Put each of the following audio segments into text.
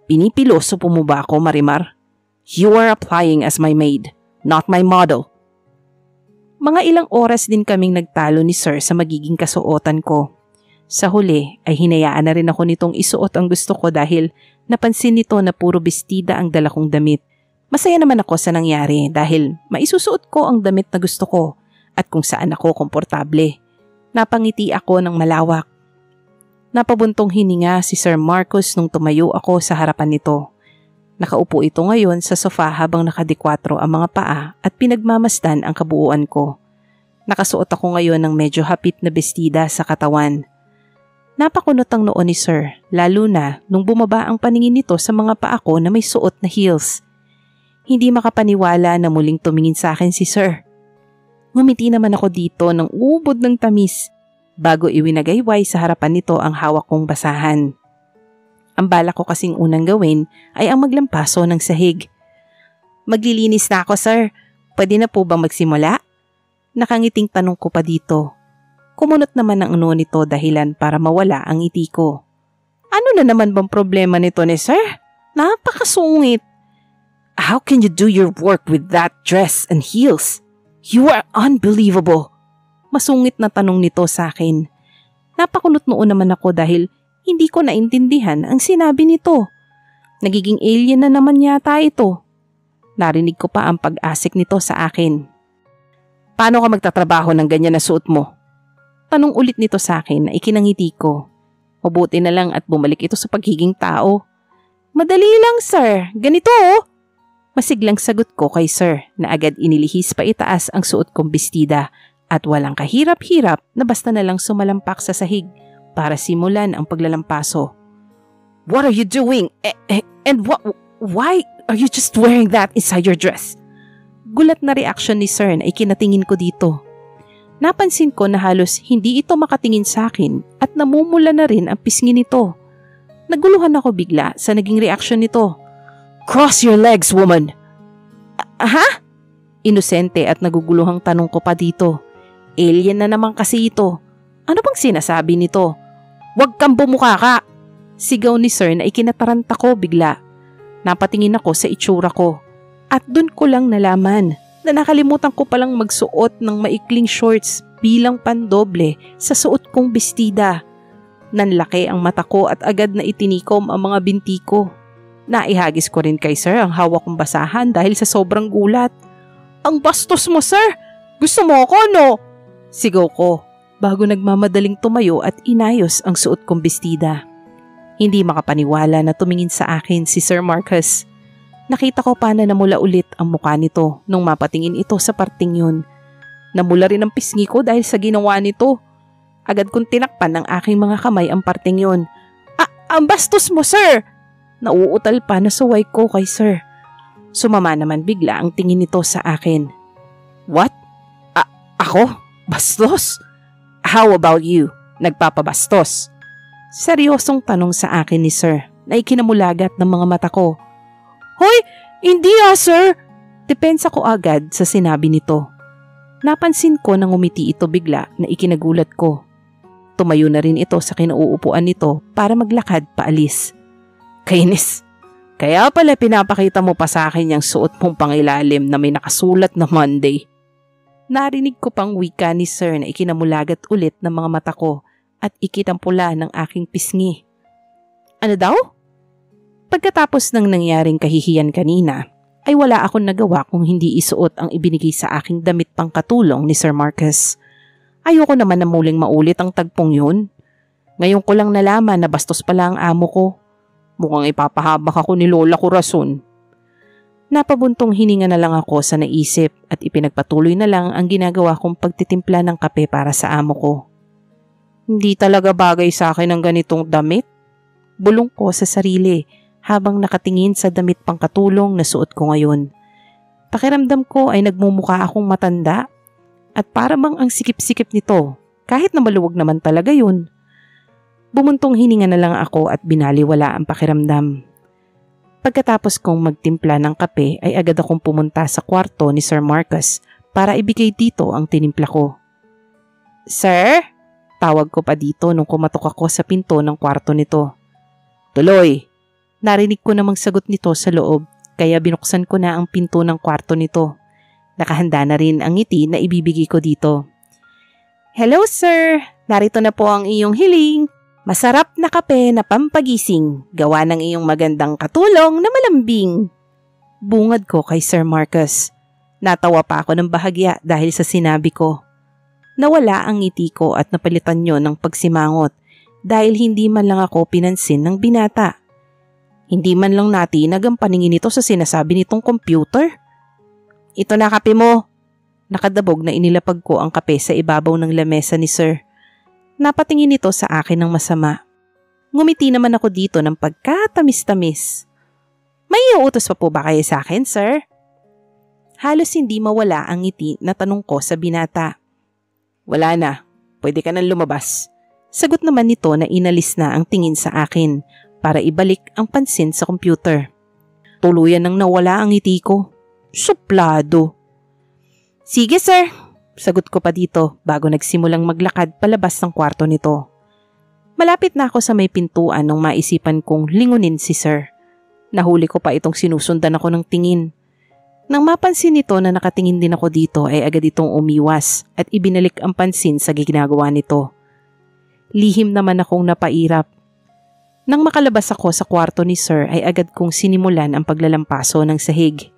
Pinipiloso po mo ba ako, Marimar? You are applying as my maid, not my model. Mga ilang oras din kaming nagtalo ni Sir sa magiging kasuotan ko. Sa huli ay hinayaan na rin ako nitong isuot ang gusto ko dahil napansin nito na puro bestida ang dala kong damit. Masaya naman ako sa nangyari dahil maisusuot ko ang damit na gusto ko at kung saan ako komportable. Napangiti ako ng malawak. Napabuntong hininga si Sir Marcos nung tumayo ako sa harapan nito. Nakaupo ito ngayon sa sofa habang nakadikwatro ang mga paa at pinagmamasdan ang kabuuan ko. Nakasuot ako ngayon ng medyo hapit na bestida sa katawan. Napakunot ang noo ni Sir, lalo na nung bumaba ang paningin nito sa mga paa ko na may suot na heels. Hindi makapaniwala na muling tumingin sa akin si Sir. Ngumiti naman ako dito ng ubod ng tamis bago iwinagayway sa harapan nito ang hawak kong basahan. Ang balak ko kasing unang gawin ay ang maglampaso ng sahig. Maglilinis na ako, Sir. Pwede na po bang magsimula? Nakangiting tanong ko pa dito. Kumunot naman ang noo nito dahilan para mawala ang ngiti ko. Ano na naman bang problema nito ni Sir? Napakasungit. How can you do your work with that dress and heels? You are unbelievable. Masungit na tanong nito sa akin. Napakunot noon naman ako dahil hindi ko naintindihan ang sinabi nito. Nagiging alien na naman yata ito. Narinig ko pa ang pag-asik nito sa akin. Paano ka magtatrabaho ng ganyan na suot mo? Tanong ulit nito sa akin na ikinangiti ko. Mabuti na lang at bumalik ito sa pagiging tao. Madali lang, Sir. Ganito oh. Masiglang sagot ko kay Sir na agad inilihis pa itaas ang suot kong bestida at walang kahirap-hirap na basta na lang sumalampak sa sahig para simulan ang paglalampaso. What are you doing? And why are you just wearing that inside your dress? Gulat na reaksyon ni Sir na ikinatingin ko dito. Napansin ko na halos hindi ito makatingin sa akin at namumula na rin ang pisngi nito. Naguluhan ako bigla sa naging reaksyon nito. Cross your legs, woman! Ha? Inosente at naguguluhang tanong ko pa dito. Alien na naman kasi ito. Ano bang sinasabi nito? Huwag kang bumuka ka! Sigaw ni Sir na ikinataranta ko bigla. Napatingin ako sa itsura ko. At dun ko lang nalaman na nakalimutan ko palang magsuot ng maikling shorts bilang pandoble sa suot kong bestida. Nanlaki ang mata ko at agad na itinikom ang mga binti ko. Naihagis ko rin kay Sir ang hawak kong basahan dahil sa sobrang gulat. Ang bastos mo, Sir! Gusto mo ako, no? Sigaw ko bago nagmamadaling tumayo at inayos ang suot kong bestida. Hindi makapaniwala na tumingin sa akin si Sir Marcos. Nakita ko pa na namula ulit ang mukha nito nung mapatingin ito sa parting yun. Namula rin ang pisngi ko dahil sa ginawa nito. Agad kong tinakpan ng aking mga kamay ang parting yun. Ang bastos mo, Sir! Nauutal pa na suway ko kay Sir. Sumama naman bigla ang tingin nito sa akin. What? Ako? Bastos? How about you? Nagpapabastos? Seryosong tanong sa akin ni Sir na ikinamulagat ng mga mata ko. Hoy! Hindi Sir! Depensa ko agad sa sinabi nito. Napansin ko nang umiti ito bigla na ikinagulat ko. Tumayo na rin ito sa kinauupuan nito para maglakad paalis. Kainis! Kaya pala pinapakita mo pa sa akin yung suot mong pangilalim na may nakasulat na Monday. Narinig ko pang wika ni Sir na ikinamulagat ulit ng mga mata ko at ikitampula ng aking pisngi. Ano daw? Pagkatapos ng nangyaring kahihiyan kanina, ay wala akong nagawa kung hindi isuot ang ibinigay sa aking damit pangkatulong ni Sir Marcos. Ayoko naman na muling maulit ang tagpong yun. Ngayon ko lang nalaman na bastos pala ang amo ko. Mukhang ipapahabak ako ni Lola Corazon. Napabuntong hininga na lang ako sa naisip at ipinagpatuloy na lang ang ginagawa kong pagtitimpla ng kape para sa amo ko. Hindi talaga bagay sa akin ang ganitong damit. Bulong ko sa sarili habang nakatingin sa damit pangkatulong na suot ko ngayon. Pakiramdam ko ay nagmumukha akong matanda at para bang ang sikip-sikip nito kahit na maluwag naman talaga yun. Bumuntong hininga na lang ako at binaliwala ang pakiramdam. Pagkatapos kong magtimpla ng kape ay agad akong pumunta sa kwarto ni Sir Marcos para ibigay dito ang tinimpla ko. Sir? Tawag ko pa dito nung kumatok ako sa pinto ng kwarto nito. Tuloy! Narinig ko namang sagot nito sa loob, kaya binuksan ko na ang pinto ng kwarto nito. Nakahanda na rin ang ngiti na ibibigay ko dito. "Hello sir, narito na po ang iyong hiling. Masarap na kape na pampagising, gawa ng iyong magandang katulong na malambing." Bungad ko kay Sir Marcus. Natawa pa ako ng bahagya dahil sa sinabi ko. Nawala ang ngiti ko at napalitan yon ng pagsimangot dahil hindi man lang ako pinansin ng binata. Hindi man lang natinag ang paningin nito sa sinasabi nitong computer. "Ito na kape mo." Nakadabog na inilapag ko ang kape sa ibabaw ng lamesa ni Sir. Napatingin ito sa akin ng masama. Ngumiti naman ako dito ng pagkatamis-tamis. "May iuutos pa po ba kayo sa akin, sir?" Halos hindi mawala ang ngiti na tanong ko sa binata. "Wala na, pwede ka nang lumabas." Sagot naman nito na inalis na ang tingin sa akin para ibalik ang pansin sa computer. Tuluyan nang nawala ang ngiti ko. Suplado. "Sige sir," sagot ko pa dito bago nagsimulang maglakad palabas ng kwarto nito. Malapit na ako sa may pintuan nung maisipan kong lingunin si Sir. Nahuli ko pa itong sinusundan ako ng tingin. Nang mapansin nito na nakatingin din ako dito ay agad itong umiwas at ibinalik ang pansin sa ginagawa nito. Lihim naman akong napairap. Nang makalabas ako sa kwarto ni Sir ay agad kong sinimulan ang paglalampaso ng sahig.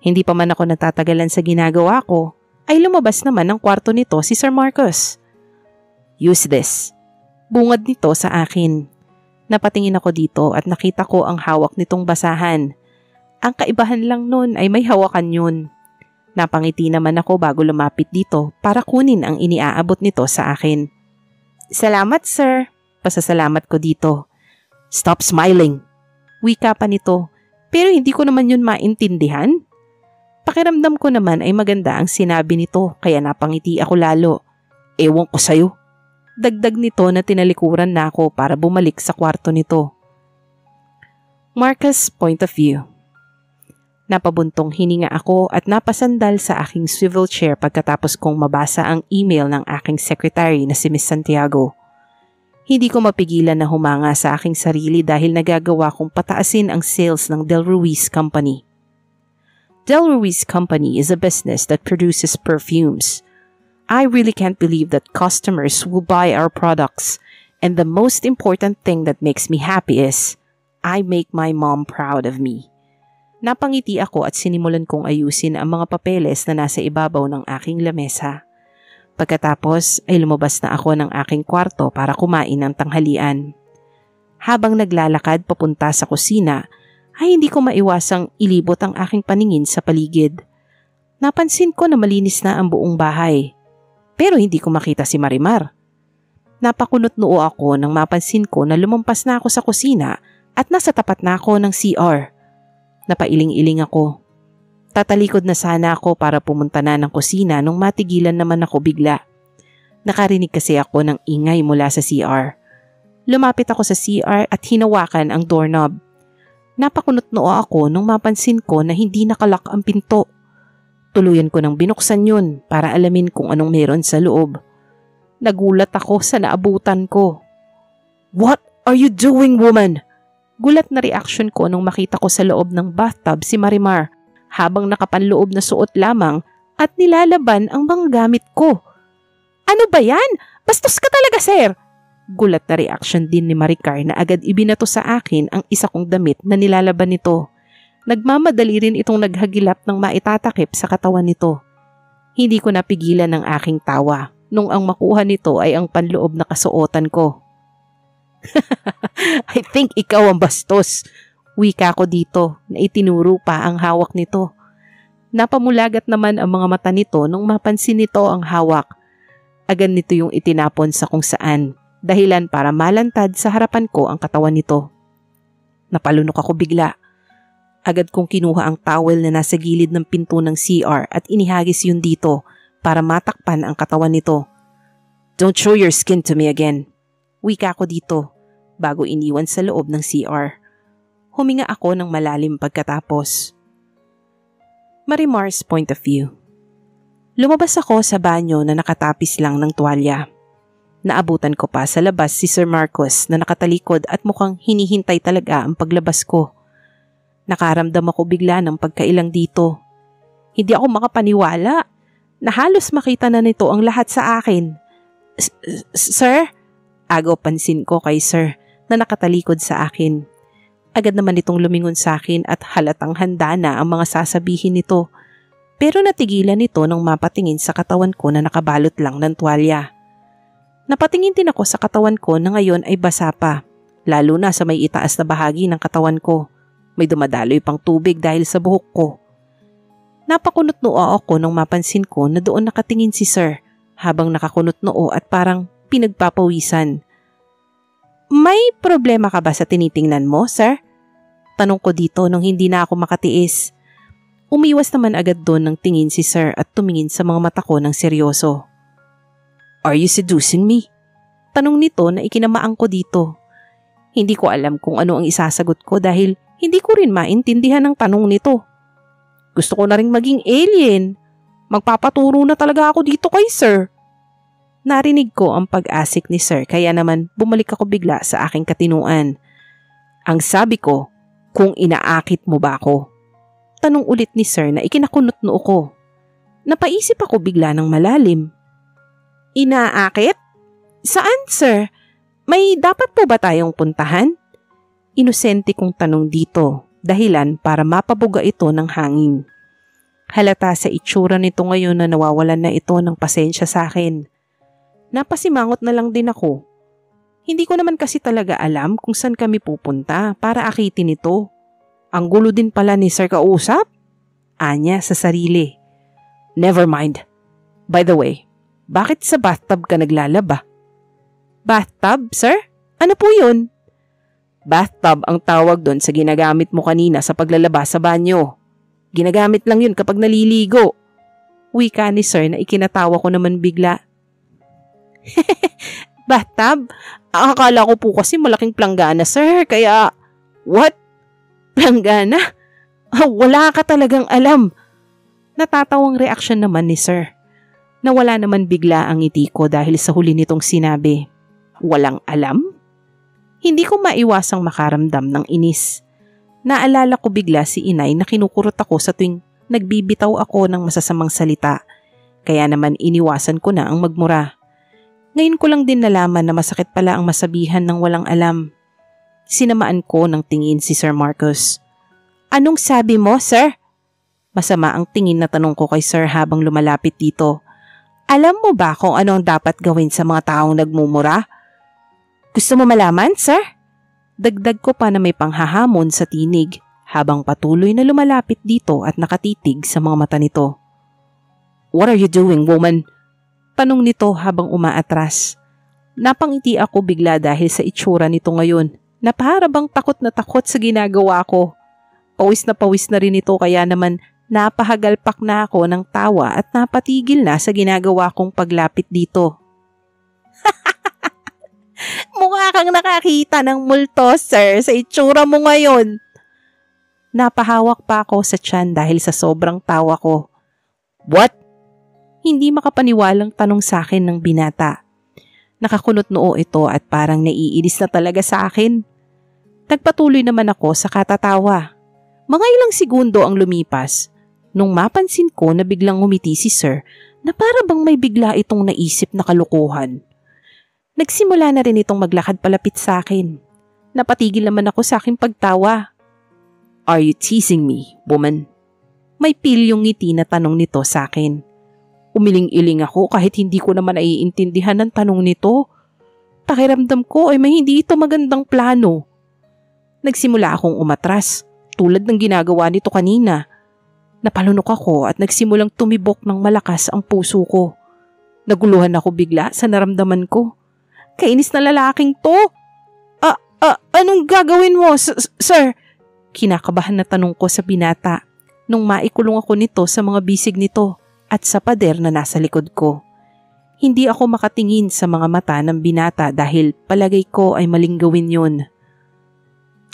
Hindi pa man ako natatagalan sa ginagawa ko ay lumabas naman ng kwarto nito si Sir Marcus. "Use this." Bungad nito sa akin. Napatingin ako dito at nakita ko ang hawak nitong basahan. Ang kaibahan lang nun ay may hawakan yun. Napangiti naman ako bago lumapit dito para kunin ang iniaabot nito sa akin. "Salamat sir." Pasasalamat ko dito. "Stop smiling." Wika pa nito, pero hindi ko naman yun maintindihan. Pakiramdam ko naman ay maganda ang sinabi nito kaya napangiti ako lalo. "Ewan ko sa'yo." Dagdag nito na tinalikuran na ako para bumalik sa kwarto nito. Marcus' point of view. Napabuntong hininga ako at napasandal sa aking swivel chair pagkatapos kong mabasa ang email ng aking secretary na si Miss Santiago. Hindi ko mapigilan na humanga sa aking sarili dahil nagagawa kong pataasin ang sales ng Del Ruiz Company. Del Ruiz Company is a business that produces perfumes. I really can't believe that customers will buy our products, and the most important thing that makes me happy is I make my mom proud of me. Napangiti ako at sinimulan kong ayusin ang mga papeles na nasa ibabaw ng aking lamesa. Pagkatapos ay lumabas na ako ng aking kwarto para kumain ng tanghalian. Habang naglalakad papunta sa kusina, ay hindi ko maiwasang ilibot ang aking paningin sa paligid. Napansin ko na malinis na ang buong bahay. Pero hindi ko makita si Marimar. Napakunot noo ako nang mapansin ko na lumampas na ako sa kusina at nasa tapat na ako ng CR. Napailing-iling ako. Tatalikod na sana ako para pumunta na ng kusina nung matigilan naman ako bigla. Nakarinig kasi ako ng ingay mula sa CR. Lumapit ako sa CR at hinawakan ang doorknob. Napakunot noo ako nung mapansin ko na hindi nakalak ang pinto. Tuluyan ko nang binuksan yun para alamin kung anong meron sa loob. Nagulat ako sa naabutan ko. "What are you doing, woman?" Gulat na reaksyon ko nung makita ko sa loob ng bathtub si Marimar habang nakapanloob na suot lamang at nilalaban ang mga gamit ko. "Ano ba yan? Bastos ka talaga, sir!" Gulat na reaksyon din ni Maricar na agad ibinato sa akin ang isa kong damit na nilalaban nito. Nagmamadali rin itong naghagilap ng maitatakip sa katawan nito. Hindi ko napigilan ang aking tawa nung ang makuha nito ay ang panloob na kasuotan ko. "I think ikaw ang bastos." Wika ko dito na itinuro pa ang hawak nito. Napamulagat naman ang mga mata nito nung mapansin nito ang hawak. Agad nito yung itinapon sa kung saan. Dahilan para malantad sa harapan ko ang katawan nito. Napalunok ako bigla. Agad kong kinuha ang towel na nasa gilid ng pinto ng CR at inihagis yun dito para matakpan ang katawan nito. "Don't show your skin to me again." Wika ko dito bago iniwan sa loob ng CR. Huminga ako ng malalim pagkatapos. Marimar's point of view. Lumabas ako sa banyo na nakatapis lang ng tuwalya. Naabutan ko pa sa labas si Sir Marcos na nakatalikod at mukhang hinihintay talaga ang paglabas ko. Nakaramdam ako bigla ng pagkailang dito. Hindi ako makapaniwala na halos makita na nito ang lahat sa akin. Sir? Agaw pansin ko kay Sir na nakatalikod sa akin. Agad naman itong lumingon sa akin at halatang handa na ang mga sasabihin nito. Pero natigilan ito nang mapatingin sa katawan ko na nakabalot lang ng tuwalya. Napatingin din ako sa katawan ko na ngayon ay basa pa, lalo na sa may itaas na bahagi ng katawan ko. May dumadaloy pang tubig dahil sa buhok ko. Napakunot noo ako nang mapansin ko na doon nakatingin si Sir habang nakakunot noo at parang pinagpapawisan. May problema ka ba sa tinitingnan mo, Sir? Tanong ko dito nung hindi na ako makatiis. Umiwas naman agad doon ng tingin si Sir at tumingin sa mga mata ko ng seryoso. Are you seducing me? Tanong nito na ikinamaan ko dito. Hindi ko alam kung ano ang isasagot ko dahil hindi ko rin maintindihan ang tanong nito. Gusto ko na ring maging alien. Magpapaturo na talaga ako dito kay Sir. Narinig ko ang pag-asik ni Sir kaya naman bumalik ako bigla sa aking katinuan. Ang sabi ko, kung inaakit mo ba ako? Tanong ulit ni Sir na ikinakunot noo ko. Napaisip ako bigla ng malalim. Inaakit? Saan, Sir? May dapat po ba tayong puntahan? Inosente kong tanong dito, dahilan para mapabuga ito ng hangin. Halata sa itsura nito ngayon na nawawalan na ito ng pasensya sa akin. Napasimangot na lang din ako. Hindi ko naman kasi talaga alam kung saan kami pupunta para akitin ito. Ang gulo din pala ni Sir kausap? Anya sa sarili. Never mind. By the way, bakit sa bathtub ka naglalaba? Bathtub, Sir? Ano po yun? Bathtub ang tawag doon sa ginagamit mo kanina sa paglalaba sa banyo. Ginagamit lang yun kapag naliligo. Wika ni Sir na ikinatawa ko naman bigla. Bathtub? Akala ko po kasi malaking planggana, Sir, kaya... What? Planggana? Wala ka talagang alam. Natatawang reaksyon naman ni Sir. Nawala naman bigla ang ngiti ko dahil sa huli nitong sinabi. Walang alam? Hindi ko maiwasang makaramdam ng inis. Naalala ko bigla si Inay na kinukurot ako sa tuwing nagbibitaw ako ng masasamang salita. Kaya naman iniwasan ko na ang magmura. Ngayon ko lang din nalaman na masakit pala ang masabihan ng walang alam. Sinamaan ko ng tingin si Sir Marcos. Anong sabi mo, Sir? Masama ang tingin na tanong ko kay Sir habang lumalapit dito. Alam mo ba kung ano ang dapat gawin sa mga taong nagmumura? Gusto mo malaman, Sir? Dagdag ko pa na may panghahamon sa tinig habang patuloy na lumalapit dito at nakatitig sa mga mata nito. What are you doing, woman? Tanong nito habang umaatras. Napangiti ako bigla dahil sa itsura nito ngayon na para bang takot na takot sa ginagawa ko. Pawis na rin ito kaya naman napahagalpak na ako ng tawa at napatigil na sa ginagawa kong paglapit dito. Mukha kang nakakita ng multo, Sir, sa itsura mo ngayon. Napahawak pa ako sa tiyan dahil sa sobrang tawa ko. What? Hindi makapaniwalang tanong sa akin ng binata. Nakakunot noo ito at parang naiinis na talaga sa akin. Nagpatuloy naman ako sa katatawa. Mga ilang segundo ang lumipas nung mapansin ko na biglang ngumiti si Sir na para bang may bigla itong naisip na kalukuhan. Nagsimula na rin itong maglakad palapit sa akin. Napatigil naman ako sa aking pagtawa. Are you teasing me, woman? May pilyong ngiti na tanong nito sa akin. Umiling-iling ako kahit hindi ko naman naiintindihan ang tanong nito. Pakiramdam ko ay may hindi ito magandang plano. Nagsimula akong umatras tulad ng ginagawa nito kanina. Napalunok ako at nagsimulang tumibok ng malakas ang puso ko. Naguluhan ako bigla sa naramdaman ko. Kainis na lalaking to. Anong gagawin mo, sir? Kinakabahan na tanong ko sa binata nung maikulong ako nito sa mga bisig nito at sa pader na nasa likod ko. Hindi ako makatingin sa mga mata ng binata dahil palagay ko ay maling gawin yun.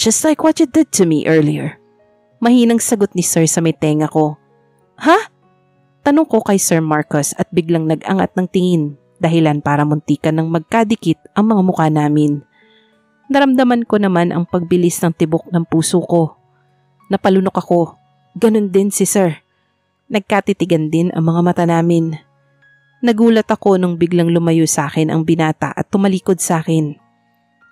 Just like what you did to me earlier. Mahinang sagot ni Sir sa may tenga ko. Ha? Tanong ko kay Sir Marcos at biglang nag-angat ng tingin dahilan para muntikan ng magkadikit ang mga mukha namin. Naramdaman ko naman ang pagbilis ng tibok ng puso ko. Napalunok ako. Ganon din si Sir. Nagkatitigan din ang mga mata namin. Nagulat ako nung biglang lumayo sa akin ang binata at tumalikod sa akin.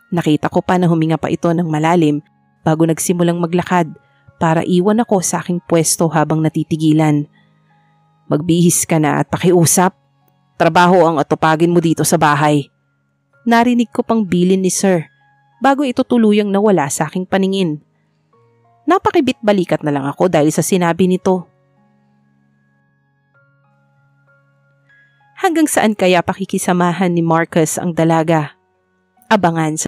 Nakita ko pa na huminga pa ito ng malalim bago nagsimulang maglakad para iwan ako sa aking pwesto habang natitigilan. Magbihis ka na at pakiusap. Trabaho ang atupagin mo dito sa bahay. Narinig ko pang bilin ni Sir bago ito tuluyang nawala sa aking paningin. Napakibit-balikat na lang ako dahil sa sinabi nito. Hanggang saan kaya pakikisamahan ni Marcus ang dalaga? Abangan sa